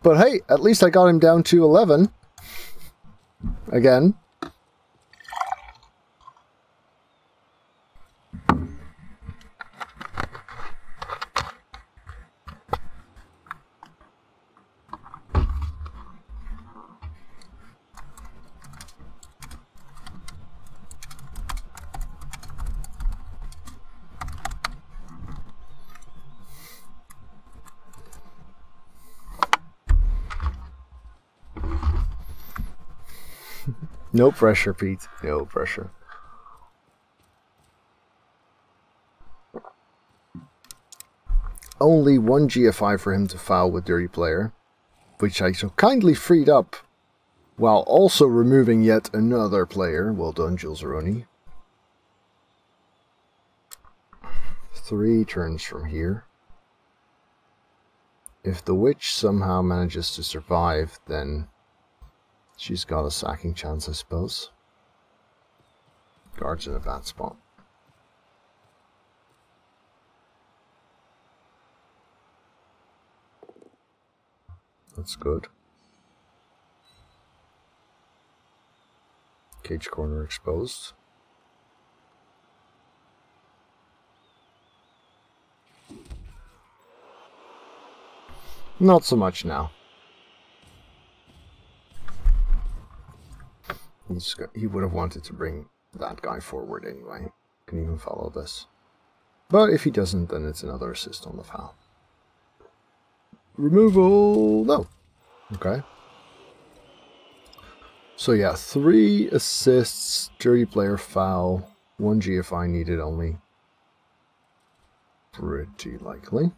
But hey, at least I got him down to 11. Again. No pressure, Pete. No pressure. Only 1 GFI for him to foul with Dirty Player, which I so kindly freed up, while also removing yet another player. Well done, Jules Aroni. 3 turns from here. If the witch somehow manages to survive, then she's got a sacking chance, I suppose. Guard's in a bad spot. That's good. Cage corner exposed. Not so much now. He would have wanted to bring that guy forward anyway. Can even follow this. But if he doesn't, then it's another assist on the foul. Removal, no. Okay. So yeah, 3 assists, Dirty Player foul, 1 GFI needed only. Pretty likely.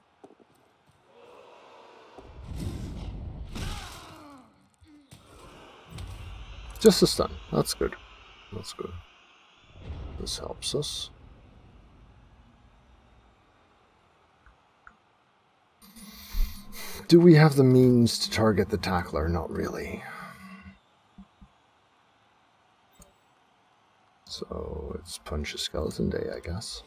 Just a stun. That's good. That's good. This helps us. Do we have the means to target the tackler? Not really. So it's Punch a Skeleton Day, I guess.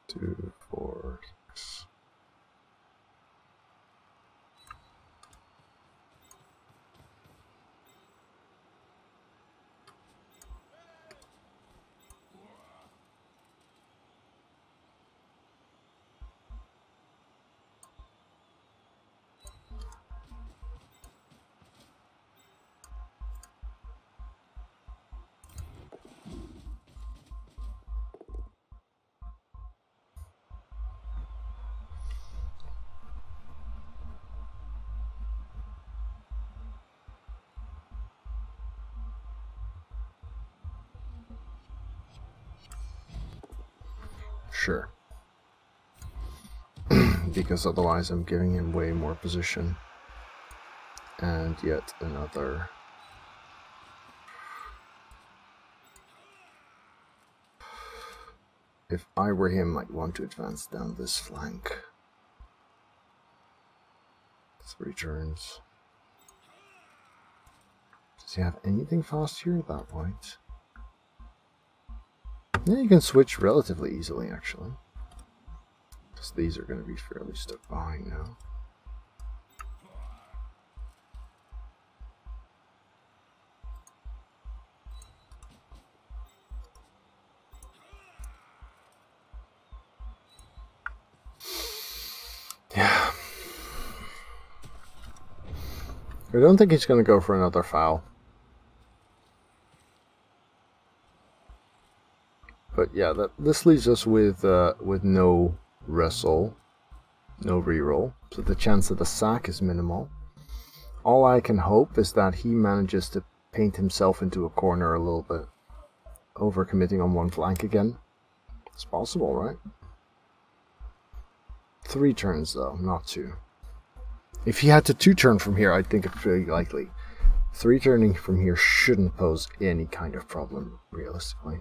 Two, 4, 6. Sure. Because otherwise I'm giving him way more position. And yet another. If I were him, I'd want to advance down this flank. 3 turns. Does he have anything fast here at that point? Yeah, you can switch relatively easily, actually. Because these are going to be fairly stuck behind now. Yeah. I don't think he's going to go for another foul. But yeah, this leaves us with no wrestle, no reroll, so the chance of a sack is minimal. All I can hope is that he manages to paint himself into a corner a little bit, overcommitting on one flank again. It's possible, right? 3 turns though, not 2. If he had to 2 turn from here, I'd think it's pretty likely. 3 turning from here shouldn't pose any kind of problem, realistically.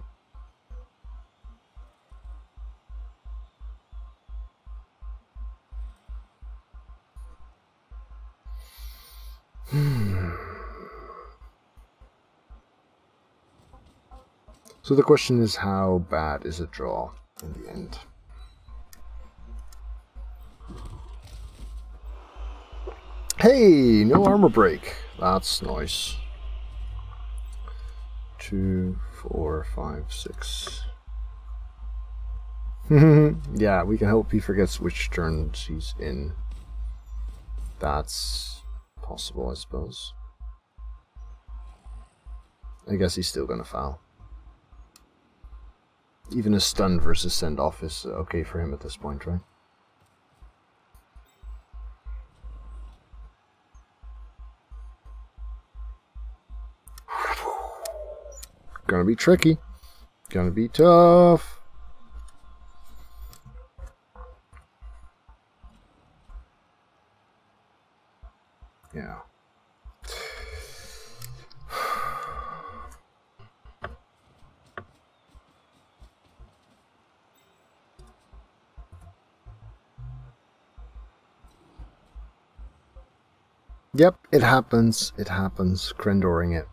So the question is, how bad is a draw in the end? Hey, no armor break. That's nice. 2, 4, 5, 6. Yeah, we can hope he forgets which turns he's in. That's possible, I suppose. I guess he's still gonna foul. Even a stun versus send off is okay for him at this point, right? Gonna be tricky. Gonna be tough. Yeah. Yep, it happens. It happens. Crendoring it.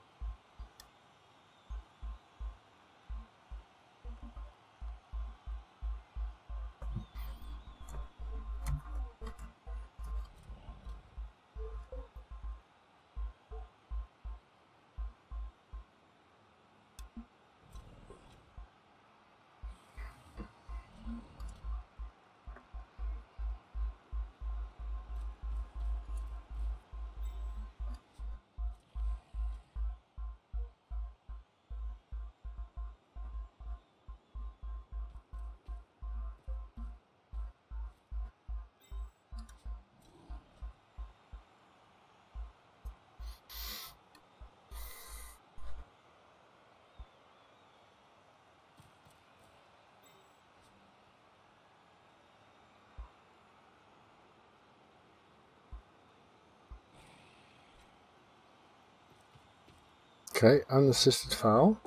Okay, unassisted foul.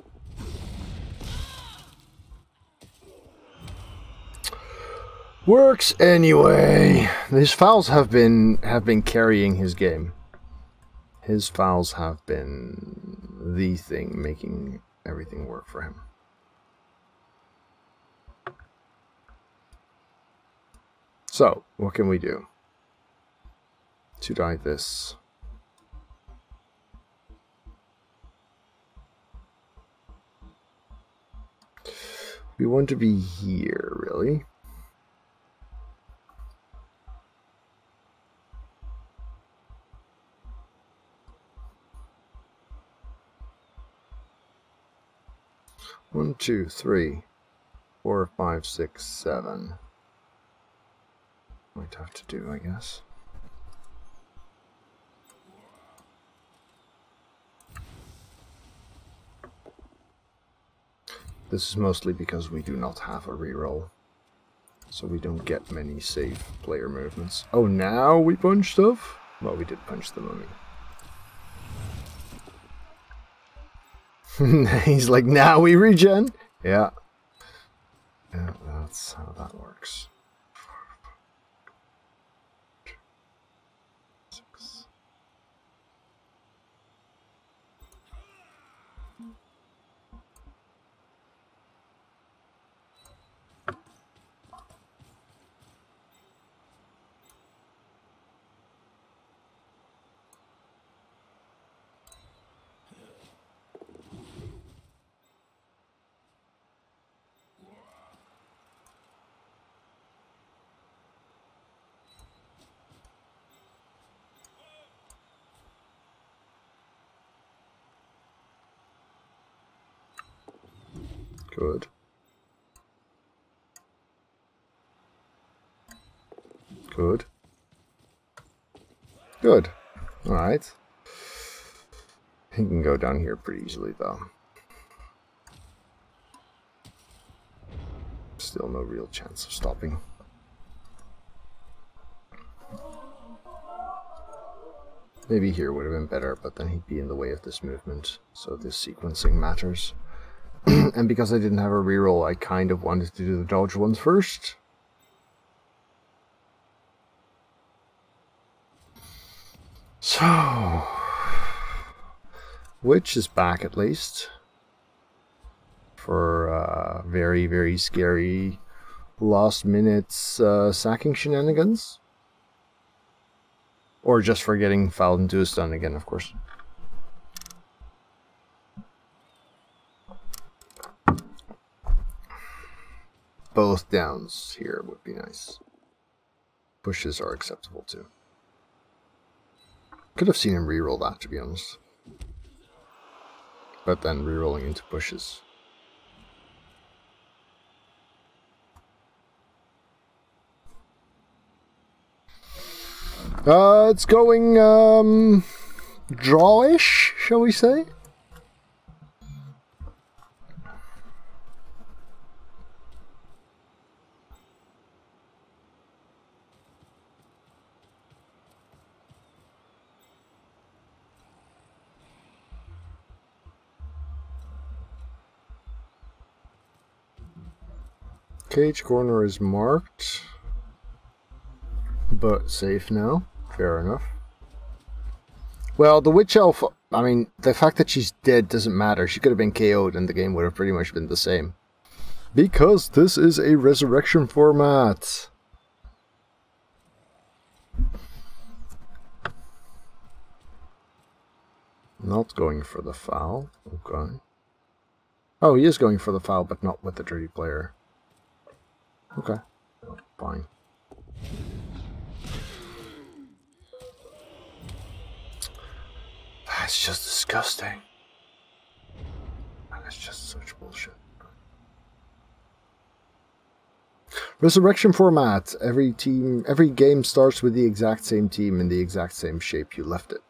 Works anyway. His fouls have been carrying his game. His fouls have been the thing making everything work for him. So, what can we do to die this? We want to be here, really. One, 2, 3, 4, 5, 6, 7. Might have to do, I guess. This is mostly because we do not have a reroll, so we don't get many safe player movements. Oh, now we punch stuff? Well, we did punch the mummy. He's like, now we regen? Yeah. Yeah, that's how that works. 6. Good. Good. Good. Alright. He can go down here pretty easily, though. Still no real chance of stopping. Maybe here would have been better, but then he'd be in the way of this movement, so this sequencing matters. And because I didn't have a reroll, I kind of wanted to do the dodge ones first. So, Witch is back at least for very, very scary last minute sacking shenanigans. Or just for getting fouled into a stun again, of course. Both downs here would be nice. Pushes are acceptable too. Could have seen him reroll that, to be honest. But then rerolling into pushes. It's going drawish, shall we say? Cage corner is marked, but safe now. Fair enough. Well, the Witch Elf, I mean, the fact that she's dead doesn't matter. She could have been KO'd and the game would have pretty much been the same. Because this is a resurrection format. Not going for the foul. Okay. Oh, he is going for the foul, but not with the dirty player. Okay. Oh, fine. That's just disgusting. That's just such bullshit. Resurrection format. Every game starts with the exact same team in the exact same shape you left it.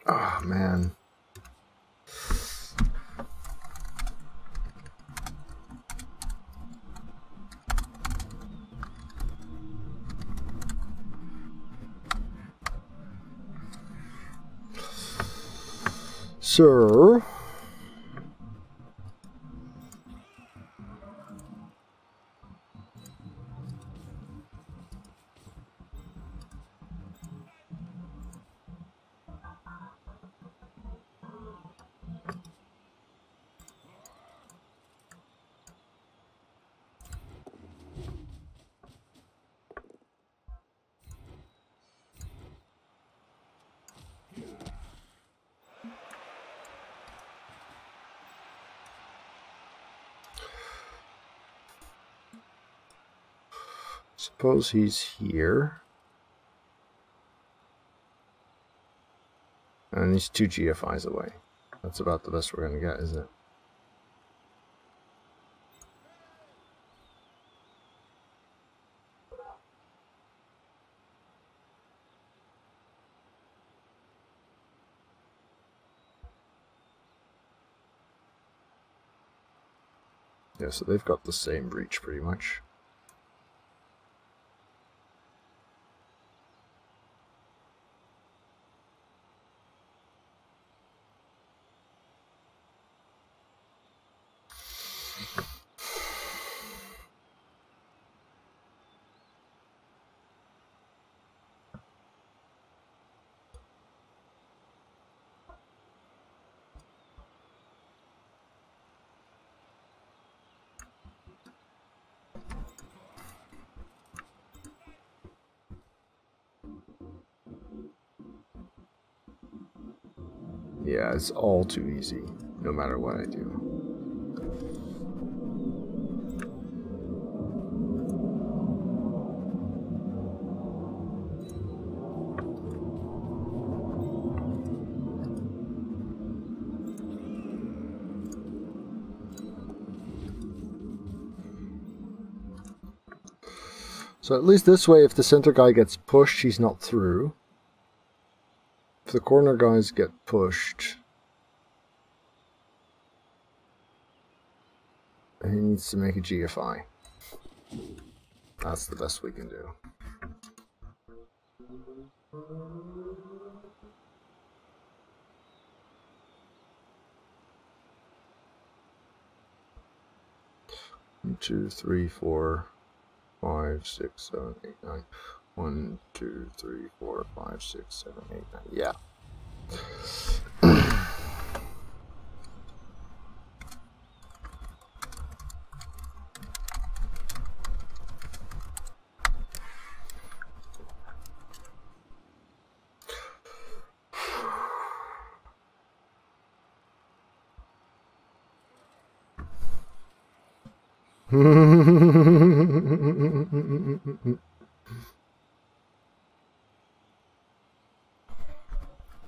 Oh, man. Sir. Suppose he's here. And he's 2 GFIs away. That's about the best we're going to get, isn't it? Yeah, so they've got the same reach pretty much. Yeah, it's all too easy, no matter what I do. So at least this way, if the center guy gets pushed, he's not through. If the corner guys get pushed, he needs to make a GFI. That's the best we can do. One, 2, 3, 4, 5, 6, 7, 8, 9. 1, 2, 3, 4, 5, 6, 7, 8, 9. Yeah.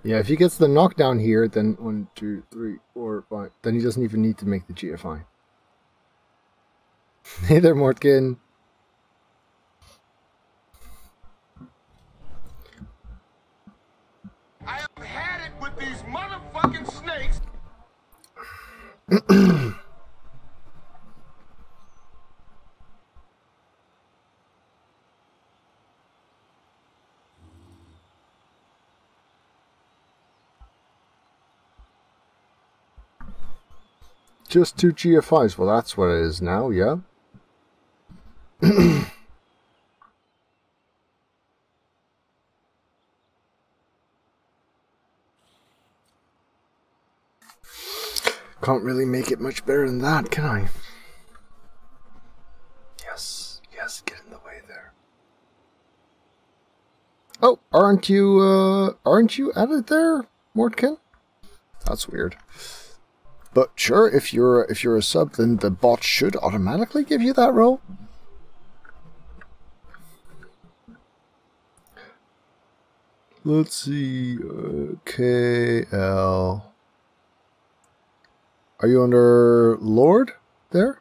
Yeah, if he gets the knockdown here, then 1, 2, 3, 4, 5. Then he doesn't even need to make the GFI. Hey there, Mortkin. I have had it with these motherfucking snakes. Just 2 GFIs. Well, that's what it is now, yeah. Can't really make it much better than that, can I? Yes, yes, get in the way there. Oh, aren't you added there, Mortkin? That's weird. But sure, if you're a sub, then the bot should automatically give you that role. Let's see, KL. Are you under Lord there?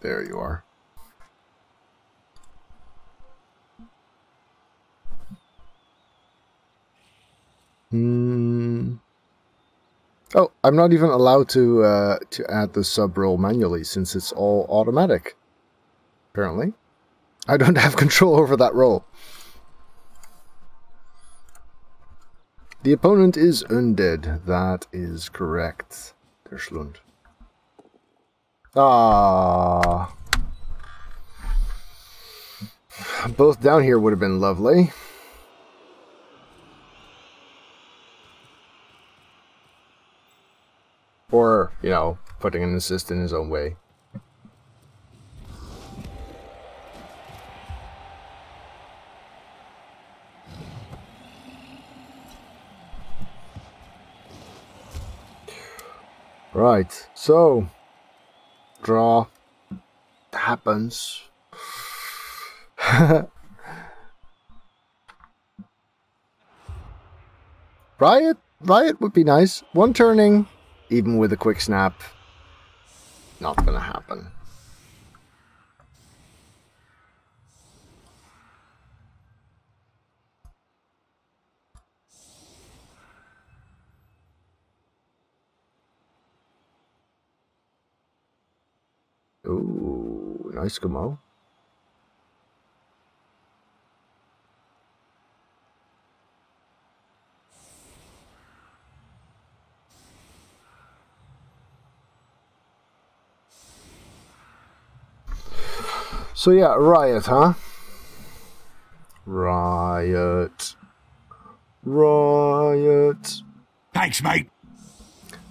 There you are. Oh, I'm not even allowed to add the sub role manually since it's all automatic. Apparently, I don't have control over that role. The opponent is Undead. That is correct. Der Schlund. Ah, both down here would have been lovely. Or, you know, putting an assist in his own way. Right, so draw happens. Riot would be nice. One turning, even with a quick snap, not gonna happen. Ooh, nice Gamo. So yeah, Riot, huh? Riot. Thanks, mate.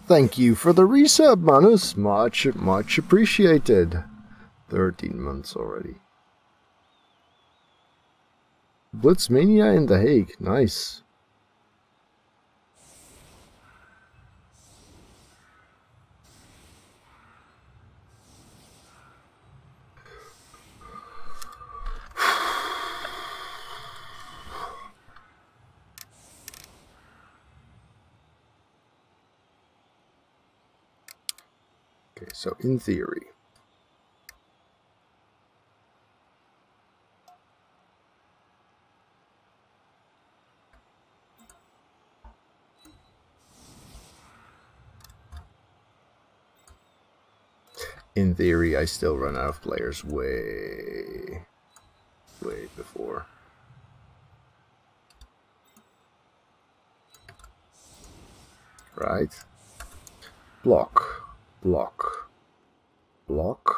Thank you for the resub, Manus. Much appreciated. 13 months already. Blitzmania in The Hague. Nice. Okay, so in theory. in theory, I still run out of players way before. Right? Block, block, block.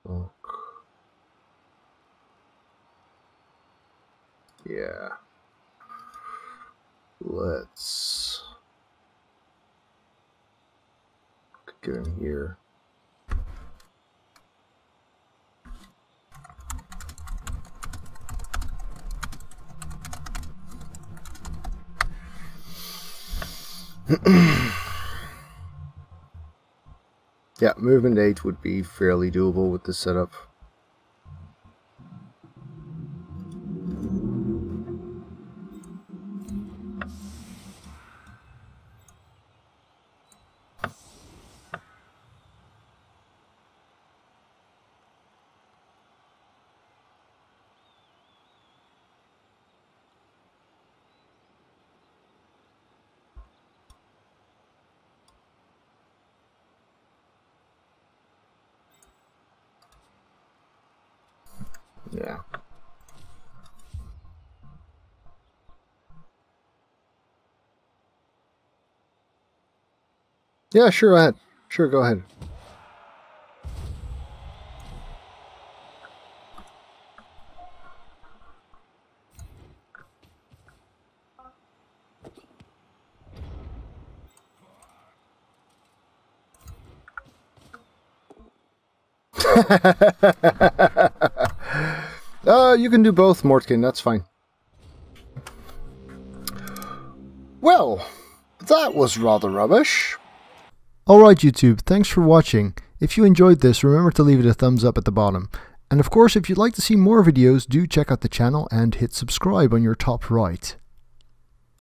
Block. Yeah. Let's get in here. Yeah, movement 8 would be fairly doable with this setup. Yeah. Yeah, sure, go ahead. Sure, go ahead. You can do both, Mortkin, that's fine. Well, that was rather rubbish. Alright YouTube, thanks for watching. If you enjoyed this, remember to leave it a thumbs up at the bottom. And of course, if you'd like to see more videos, do check out the channel and hit subscribe on your top right.